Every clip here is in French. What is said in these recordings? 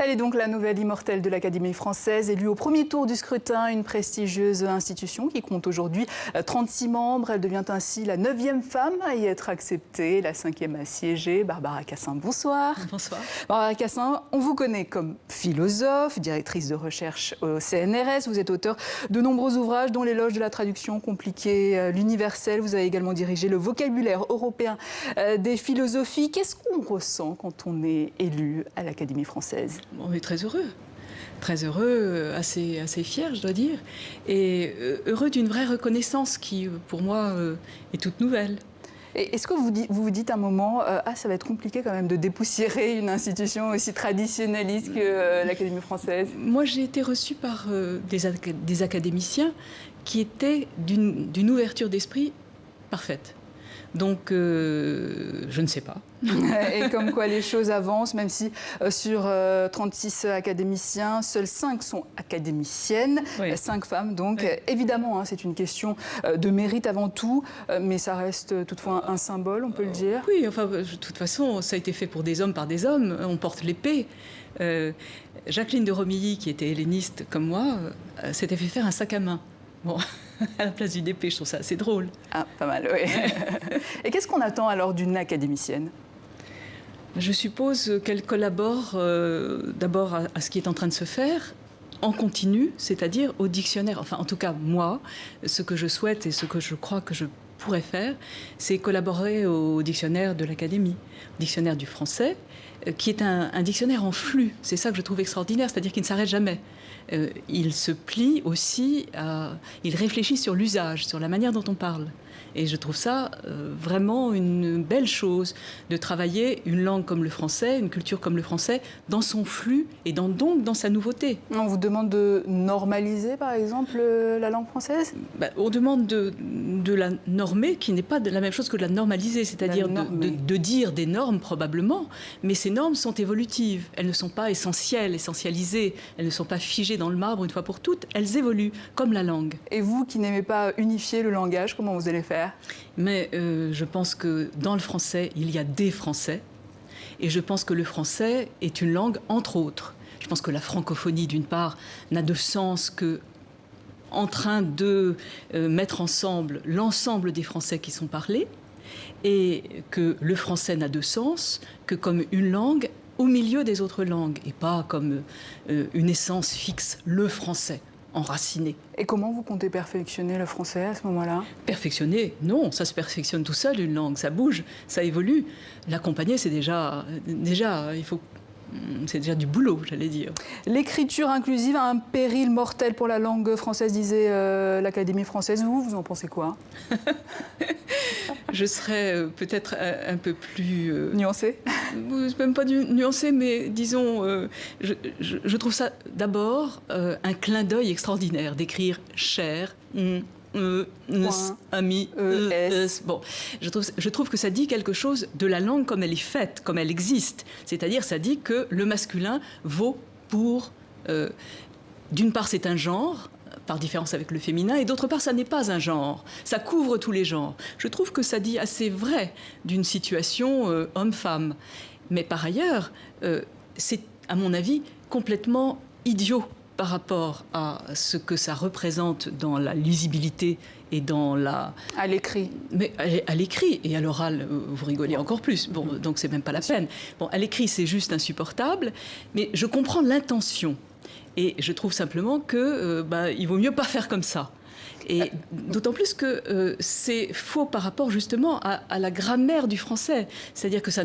Elle est donc la nouvelle immortelle de l'Académie française, élue au premier tour du scrutin, une prestigieuse institution qui compte aujourd'hui 36 membres. Elle devient ainsi la 9e femme à y être acceptée, la 5e à siéger. Barbara Cassin, bonsoir. Bonsoir. Barbara Cassin, on vous connaît comme philosophe, directrice de recherche au CNRS. Vous êtes auteur de nombreux ouvrages, dont L'éloge de la traduction compliquée, l'universel. Vous avez également dirigé le vocabulaire européen des philosophies. Qu'est-ce qu'on ressent quand on est élu à l'Académie française? On est très heureux, assez fier, je dois dire, et heureux d'une vraie reconnaissance qui, pour moi, est toute nouvelle. Est-ce que vous vous dites à un moment, ça va être compliqué quand même de dépoussiérer une institution aussi traditionnaliste que l'Académie française? Moi, j'ai été reçue par des académiciens qui étaient d'une ouverture d'esprit parfaite. Donc, je ne sais pas. Et comme quoi les choses avancent, même si sur 36 académiciens, seules 5 sont académiciennes, oui. 5 femmes. Donc, oui. Évidemment, c'est une question de mérite avant tout, mais ça reste toutefois un symbole, on peut le dire. Oui, enfin, de toute façon, ça a été fait pour des hommes par des hommes. On porte l'épée. Jacqueline de Romilly, qui était helléniste comme moi, s'était fait faire un sac à main. Bon, à la place d'une épée, je trouve ça assez drôle. Ah, pas mal, oui. Et qu'est-ce qu'on attend alors d'une académicienne? Je suppose qu'elle collabore d'abord à ce qui est en train de se faire, en continu, c'est-à-dire au dictionnaire. Enfin, en tout cas, moi, ce que je souhaite et ce que je crois que je pourrais faire, c'est collaborer au dictionnaire de l'Académie, au dictionnaire du français, qui est un dictionnaire en flux. C'est ça que je trouve extraordinaire, c'est-à-dire qu'il ne s'arrête jamais. Il se plie aussi, il réfléchit sur l'usage, sur la manière dont on parle. Et je trouve ça vraiment une belle chose de travailler une langue comme le français, une culture comme le français, dans son flux et donc dans sa nouveauté. On vous demande de normaliser, par exemple, la langue française? On demande de la normer, qui n'est pas la même chose que de la normaliser, c'est-à-dire de dire des normes probablement, mais ces normes sont évolutives. Elles ne sont pas essentielles, essentialisées, elles ne sont pas figées dans le marbre une fois pour toutes, elles évoluent, comme la langue. Et vous qui n'aimez pas unifier le langage, comment vous allez faire? Mais je pense que dans le français, il y a des Français. Et je pense que le français est une langue, entre autres. Je pense que la francophonie, d'une part, n'a de sens que en train de mettre ensemble l'ensemble des Français qui sont parlés. Et que le français n'a de sens que comme une langue au milieu des autres langues. Et pas comme une essence fixe, le français. Enraciné. Et comment vous comptez perfectionner le français à ce moment-là? Perfectionner? Non, ça se perfectionne tout seul, une langue, ça bouge, ça évolue. L'accompagner, c'est déjà, c'est déjà du boulot, j'allais dire. L'écriture inclusive a un péril mortel pour la langue française, disait l'Académie française. Vous en pensez quoi? Je serais peut-être un peu plus... nuancée? Même pas nuancée, mais disons, je trouve ça d'abord un clin d'œil extraordinaire d'écrire « cher », ami, bon, je trouve que ça dit quelque chose de la langue comme elle est faite, comme elle existe. C'est-à-dire, ça dit que le masculin vaut pour... d'une part, c'est un genre, par différence avec le féminin, et d'autre part, ça n'est pas un genre. Ça couvre tous les genres. Je trouve que ça dit assez vrai d'une situation homme-femme. Mais par ailleurs, c'est, à mon avis, complètement idiot par rapport à ce que ça représente dans la lisibilité et dans la... À l'écrit. Mais à l'écrit, et à l'oral, vous rigolez encore plus. Bon, donc c'est même pas la peine. Bon, à l'écrit, c'est juste insupportable, mais je comprends l'intention. Et je trouve simplement que il vaut mieux pas faire comme ça. Et d'autant plus que c'est faux par rapport justement à la grammaire du français. C'est-à-dire que ça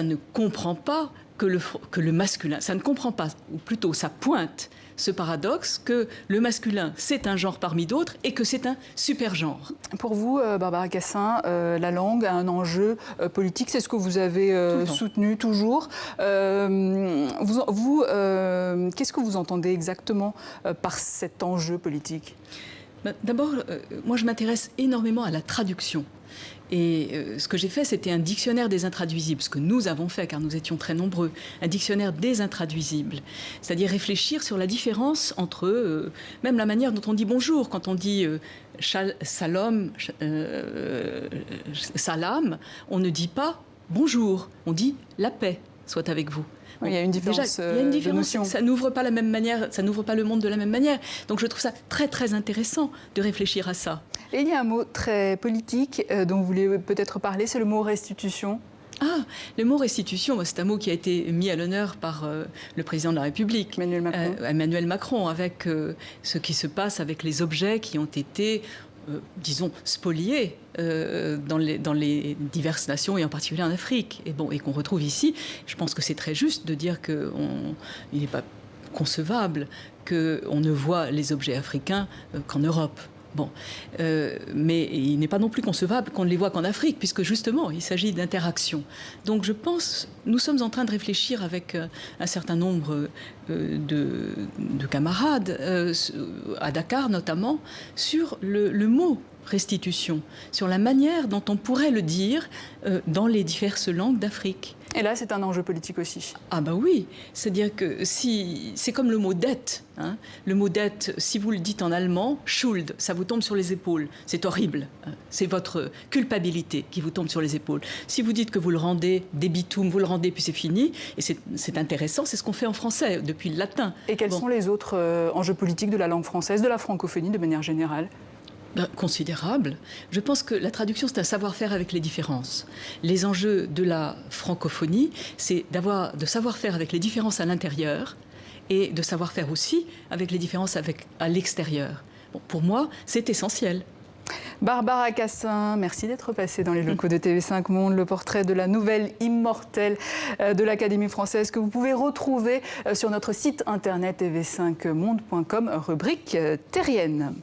ne comprend pas que le masculin, ça ne comprend pas, ou plutôt ça pointe ce paradoxe que le masculin, c'est un genre parmi d'autres et que c'est un super-genre. Pour vous, Barbara Cassin, la langue a un enjeu politique, c'est ce que vous avez soutenu toujours. Qu'est-ce que vous entendez exactement par cet enjeu politique? D'abord, moi je m'intéresse énormément à la traduction. Et ce que j'ai fait, c'était un dictionnaire des intraduisibles, ce que nous avons fait, car nous étions très nombreux, un dictionnaire des intraduisibles. C'est-à-dire réfléchir sur la différence entre, même la manière dont on dit bonjour, quand on dit salam, on ne dit pas bonjour, on dit la paix. soit avec vous. Oui, il y a une différence, déjà, il y a une différence. de notion. Ça n'ouvre pas la même manière, ça n'ouvre pas le monde de la même manière. Donc je trouve ça très très intéressant de réfléchir à ça. Et il y a un mot très politique dont vous voulez peut-être parler, c'est le mot restitution. Ah, le mot restitution, c'est un mot qui a été mis à l'honneur par le président de la République, Emmanuel Macron, avec ce qui se passe avec les objets qui ont été, disons, spoliés dans les diverses nations, et en particulier en Afrique, et qu'on retrouve ici. Je pense que c'est très juste de dire qu'il n'est pas concevable qu'on ne voit les objets africains qu'en Europe. Bon, mais il n'est pas non plus concevable qu'on ne les voit qu'en Afrique, puisque justement, il s'agit d'interaction. Donc je pense, nous sommes en train de réfléchir avec un certain nombre de camarades, à Dakar notamment, sur le mot restitution, sur la manière dont on pourrait le dire dans les diverses langues d'Afrique. Et là, c'est un enjeu politique aussi. Ah bah oui, c'est-à-dire que si c'est comme le mot dette. Hein. Le mot dette, si vous le dites en allemand, Schuld, ça vous tombe sur les épaules. C'est horrible. Hein. C'est votre culpabilité qui vous tombe sur les épaules. Si vous dites que vous le rendez, debitum, vous le rendez, puis c'est fini. Et c'est intéressant, c'est ce qu'on fait en français depuis le latin. Et quels sont les autres enjeux politiques de la langue française, de la francophonie de manière générale ? Considérable. Je pense que la traduction, c'est un savoir-faire avec les différences. Les enjeux de la francophonie, c'est de savoir-faire avec les différences à l'intérieur et de savoir-faire aussi avec les différences à l'extérieur. Bon, pour moi, c'est essentiel. Barbara Cassin, merci d'être passée dans les locaux de TV5 Monde. Le portrait de la nouvelle immortelle de l'Académie française que vous pouvez retrouver sur notre site internet tv5monde.com, rubrique terrienne.